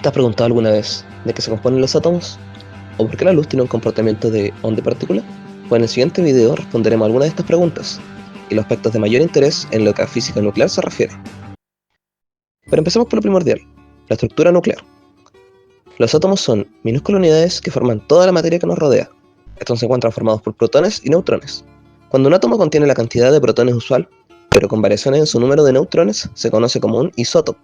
¿Te has preguntado alguna vez de qué se componen los átomos? ¿O por qué la luz tiene un comportamiento de onda y partícula? Pues en el siguiente video responderemos algunas de estas preguntas y los aspectos de mayor interés en lo que a física nuclear se refiere. Pero empecemos por lo primordial, la estructura nuclear. Los átomos son minúsculas unidades que forman toda la materia que nos rodea. Estos se encuentran formados por protones y neutrones. Cuando un átomo contiene la cantidad de protones usual, pero con variaciones en su número de neutrones, se conoce como un isótopo.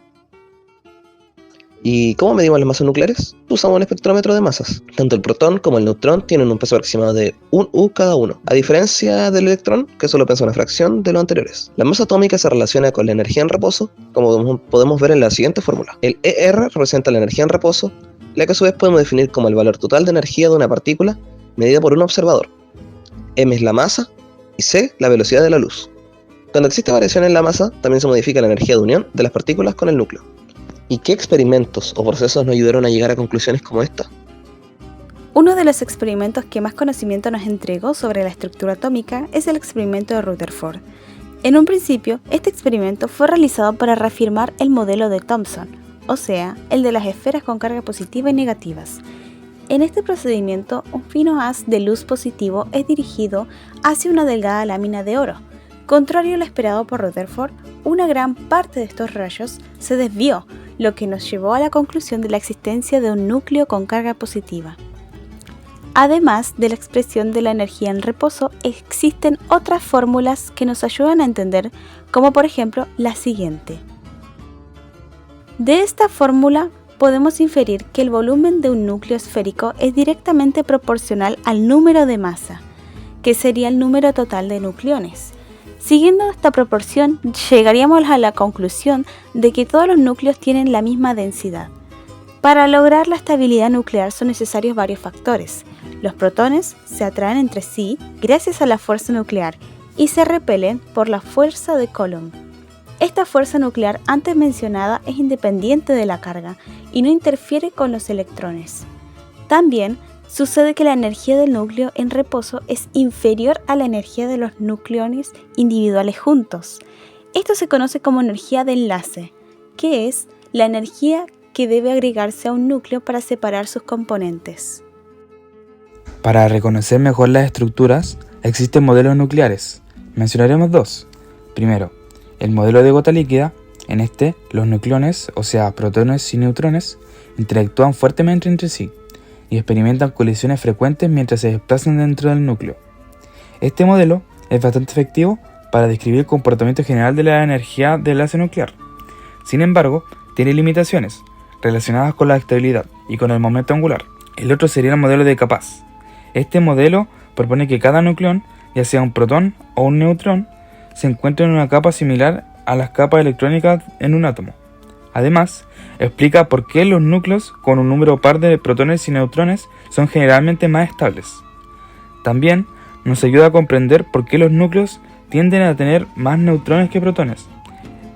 ¿Y cómo medimos las masas nucleares? Usamos un espectrómetro de masas. Tanto el protón como el neutrón tienen un peso aproximado de 1 U cada uno, a diferencia del electrón, que solo pesa una fracción de los anteriores. La masa atómica se relaciona con la energía en reposo, como podemos ver en la siguiente fórmula. El ER representa la energía en reposo, la que a su vez podemos definir como el valor total de energía de una partícula medida por un observador. M es la masa y C la velocidad de la luz. Cuando existe variación en la masa, también se modifica la energía de unión de las partículas con el núcleo. ¿Y qué experimentos o procesos nos ayudaron a llegar a conclusiones como esta? Uno de los experimentos que más conocimiento nos entregó sobre la estructura atómica es el experimento de Rutherford. En un principio, este experimento fue realizado para reafirmar el modelo de Thomson, o sea, el de las esferas con carga positiva y negativas. En este procedimiento, un fino haz de luz positivo es dirigido hacia una delgada lámina de oro. Contrario a lo esperado por Rutherford, una gran parte de estos rayos se desvió, lo que nos llevó a la conclusión de la existencia de un núcleo con carga positiva. Además de la expresión de la energía en reposo, existen otras fórmulas que nos ayudan a entender, como por ejemplo la siguiente. De esta fórmula podemos inferir que el volumen de un núcleo esférico es directamente proporcional al número de masa, que sería el número total de nucleones. Siguiendo esta proporción, llegaríamos a la conclusión de que todos los núcleos tienen la misma densidad. Para lograr la estabilidad nuclear son necesarios varios factores. Los protones se atraen entre sí gracias a la fuerza nuclear y se repelen por la fuerza de Coulomb. Esta fuerza nuclear antes mencionada es independiente de la carga y no interfiere con los electrones. También sucede que la energía del núcleo en reposo es inferior a la energía de los nucleones individuales juntos. Esto se conoce como energía de enlace, que es la energía que debe agregarse a un núcleo para separar sus componentes. Para reconocer mejor las estructuras, existen modelos nucleares. Mencionaremos dos. Primero, el modelo de gota líquida. En este, los nucleones, o sea, protones y neutrones, interactúan fuertemente entre sí y experimentan colisiones frecuentes mientras se desplazan dentro del núcleo. Este modelo es bastante efectivo para describir el comportamiento general de la energía del enlace nuclear. Sin embargo, tiene limitaciones relacionadas con la estabilidad y con el momento angular. El otro sería el modelo de Capaz. Este modelo propone que cada nucleón, ya sea un protón o un neutrón, se encuentre en una capa similar a las capas electrónicas en un átomo. Además, explica por qué los núcleos con un número par de protones y neutrones son generalmente más estables. También nos ayuda a comprender por qué los núcleos tienden a tener más neutrones que protones.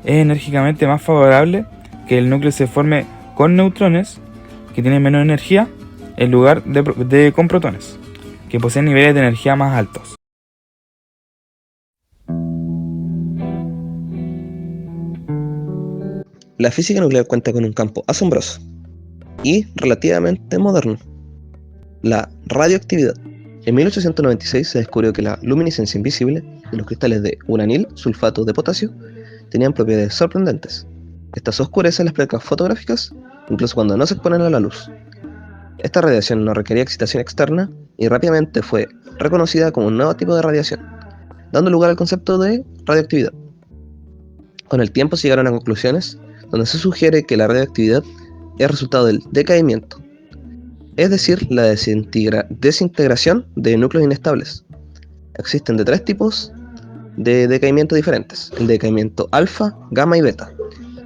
Es enérgicamente más favorable que el núcleo se forme con neutrones, que tienen menos energía, en lugar de con protones, que poseen niveles de energía más altos. La física nuclear cuenta con un campo asombroso y relativamente moderno, la radioactividad. En 1896 se descubrió que la luminiscencia invisible de los cristales de uranil sulfato de potasio tenían propiedades sorprendentes. Estas oscurecen las placas fotográficas incluso cuando no se exponen a la luz. Esta radiación no requería excitación externa y rápidamente fue reconocida como un nuevo tipo de radiación, dando lugar al concepto de radioactividad. Con el tiempo se llegaron a conclusiones donde se sugiere que la radioactividad es resultado del decaimiento, es decir, la desintegración de núcleos inestables. Existen de tres tipos de decaimiento diferentes: el decaimiento alfa, gamma y beta.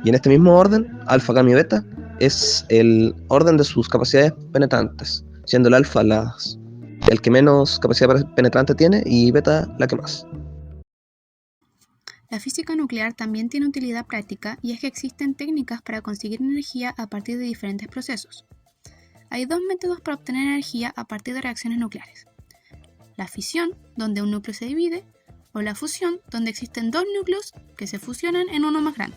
Y en este mismo orden, alfa, gamma y beta, es el orden de sus capacidades penetrantes, siendo el alfa el que menos capacidad penetrante tiene y beta la que más. La física nuclear también tiene utilidad práctica y es que existen técnicas para conseguir energía a partir de diferentes procesos. Hay dos métodos para obtener energía a partir de reacciones nucleares: la fisión, donde un núcleo se divide, o la fusión, donde existen dos núcleos que se fusionan en uno más grande.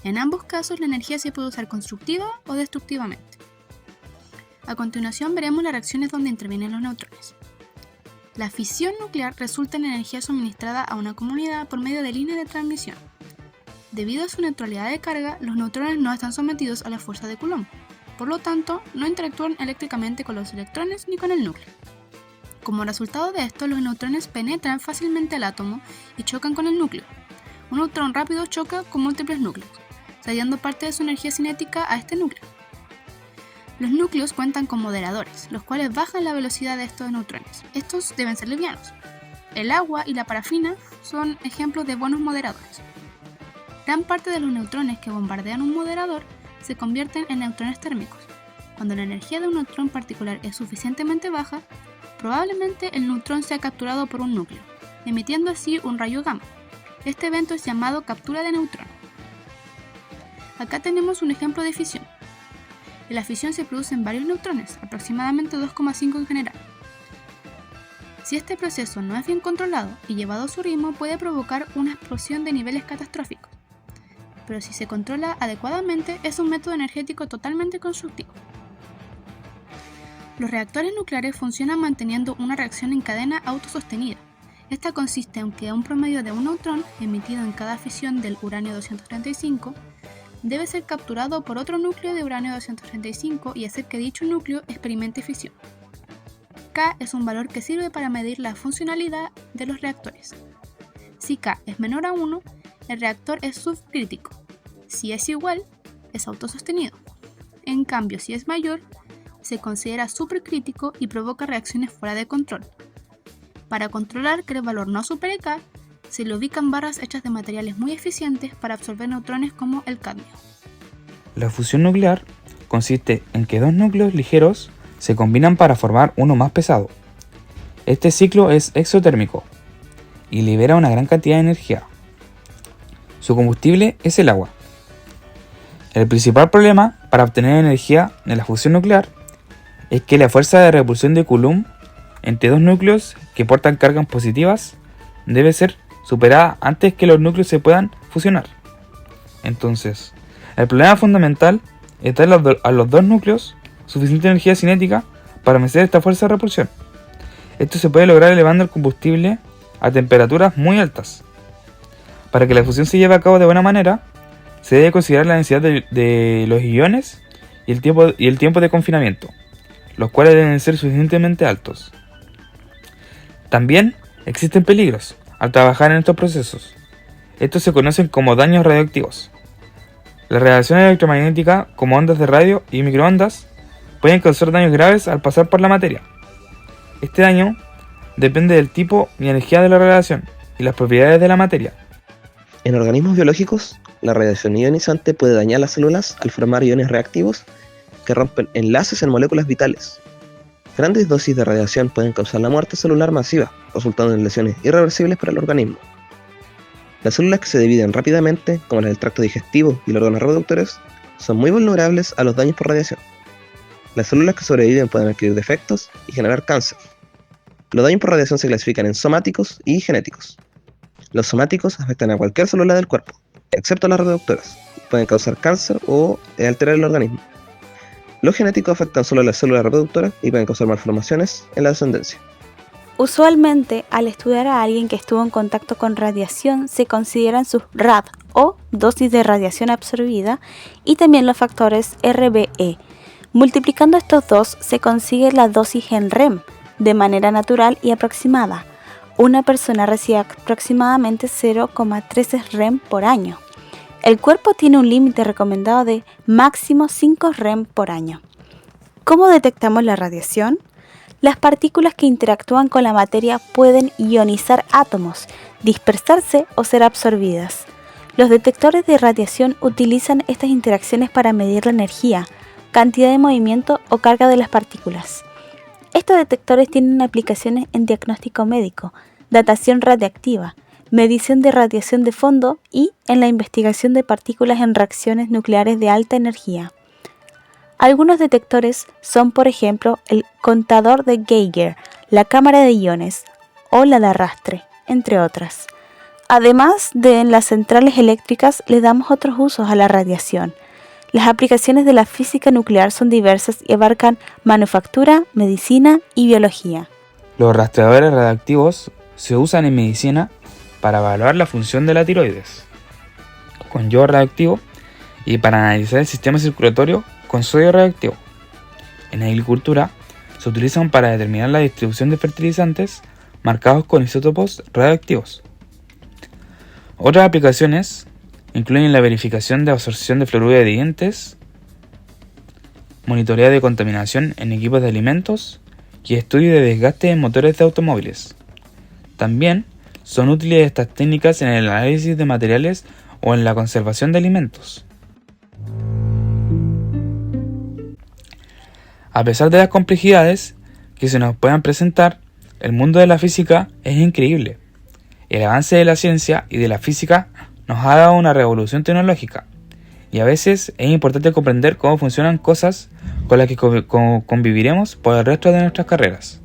En ambos casos, la energía se puede usar constructiva o destructivamente. A continuación veremos las reacciones donde intervienen los neutrones. La fisión nuclear resulta en energía suministrada a una comunidad por medio de líneas de transmisión. Debido a su neutralidad de carga, los neutrones no están sometidos a la fuerza de Coulomb, por lo tanto, no interactúan eléctricamente con los electrones ni con el núcleo. Como resultado de esto, los neutrones penetran fácilmente el átomo y chocan con el núcleo. Un neutrón rápido choca con múltiples núcleos, cediendo parte de su energía cinética a este núcleo. Los núcleos cuentan con moderadores, los cuales bajan la velocidad de estos neutrones. Estos deben ser livianos. El agua y la parafina son ejemplos de buenos moderadores. Gran parte de los neutrones que bombardean un moderador se convierten en neutrones térmicos. Cuando la energía de un neutrón particular es suficientemente baja, probablemente el neutrón sea capturado por un núcleo, emitiendo así un rayo gamma. Este evento es llamado captura de neutrón. Acá tenemos un ejemplo de fisión. En la fisión se producen varios neutrones, aproximadamente 2,5 en general. Si este proceso no es bien controlado y llevado a su ritmo, puede provocar una explosión de niveles catastróficos. Pero si se controla adecuadamente, es un método energético totalmente constructivo. Los reactores nucleares funcionan manteniendo una reacción en cadena autosostenida. Esta consiste en que un promedio de un neutrón emitido en cada fisión del uranio-235 debe ser capturado por otro núcleo de uranio-235 y hacer que dicho núcleo experimente fisión. K es un valor que sirve para medir la funcionalidad de los reactores. Si K es menor a 1, el reactor es subcrítico. Si es igual, es autosostenido. En cambio, si es mayor, se considera supercrítico y provoca reacciones fuera de control. Para controlar que el valor no supere K, se le ubican barras hechas de materiales muy eficientes para absorber neutrones como el cadmio. La fusión nuclear consiste en que dos núcleos ligeros se combinan para formar uno más pesado. Este ciclo es exotérmico y libera una gran cantidad de energía. Su combustible es el agua. El principal problema para obtener energía de la fusión nuclear es que la fuerza de repulsión de Coulomb entre dos núcleos que portan cargas positivas debe ser superada antes que los núcleos se puedan fusionar. Entonces, el problema fundamental es dar a los dos núcleos suficiente energía cinética para vencer esta fuerza de repulsión. Esto se puede lograr elevando el combustible a temperaturas muy altas. Para que la fusión se lleve a cabo de buena manera, se debe considerar la densidad de los iones y el tiempo de confinamiento, los cuales deben ser suficientemente altos. También existen peligros al trabajar en estos procesos. Estos se conocen como daños radioactivos. La radiación electromagnética, como ondas de radio y microondas, pueden causar daños graves al pasar por la materia. Este daño depende del tipo y energía de la radiación y las propiedades de la materia. En organismos biológicos, la radiación ionizante puede dañar las células al formar iones reactivos que rompen enlaces en moléculas vitales. Grandes dosis de radiación pueden causar la muerte celular masiva, resultando en lesiones irreversibles para el organismo. Las células que se dividen rápidamente, como las del tracto digestivo y los órganos reproductores, son muy vulnerables a los daños por radiación. Las células que sobreviven pueden adquirir defectos y generar cáncer. Los daños por radiación se clasifican en somáticos y genéticos. Los somáticos afectan a cualquier célula del cuerpo, excepto las reproductoras. Pueden causar cáncer o alterar el organismo. Los genéticos afectan solo a las células reproductoras y pueden causar malformaciones en la descendencia. Usualmente, al estudiar a alguien que estuvo en contacto con radiación, se consideran sus RAD o dosis de radiación absorbida y también los factores RBE. Multiplicando estos dos, se consigue la dosis en REM de manera natural y aproximada. Una persona recibe aproximadamente 0,13 REM por año. El cuerpo tiene un límite recomendado de máximo 5 REM por año. ¿Cómo detectamos la radiación? Las partículas que interactúan con la materia pueden ionizar átomos, dispersarse o ser absorbidas. Los detectores de radiación utilizan estas interacciones para medir la energía, cantidad de movimiento o carga de las partículas. Estos detectores tienen aplicaciones en diagnóstico médico, datación radiactiva, medición de radiación de fondo y en la investigación de partículas en reacciones nucleares de alta energía. Algunos detectores son, por ejemplo, el contador de Geiger, la cámara de iones o la de arrastre, entre otras. Además de en las centrales eléctricas, le damos otros usos a la radiación. Las aplicaciones de la física nuclear son diversas y abarcan manufactura, medicina y biología. Los rastreadores radiactivos se usan en medicina para evaluar la función de la tiroides con yodo radioactivo y para analizar el sistema circulatorio con sodio radioactivo. En agricultura se utilizan para determinar la distribución de fertilizantes marcados con isótopos radioactivos. Otras aplicaciones incluyen la verificación de absorción de fluoruro de dientes, monitoreo de contaminación en equipos de alimentos y estudio de desgaste en motores de automóviles. También son útiles estas técnicas en el análisis de materiales o en la conservación de alimentos. A pesar de las complejidades que se nos puedan presentar, el mundo de la física es increíble. El avance de la ciencia y de la física nos ha dado una revolución tecnológica, y a veces es importante comprender cómo funcionan cosas con las que conviviremos por el resto de nuestras carreras.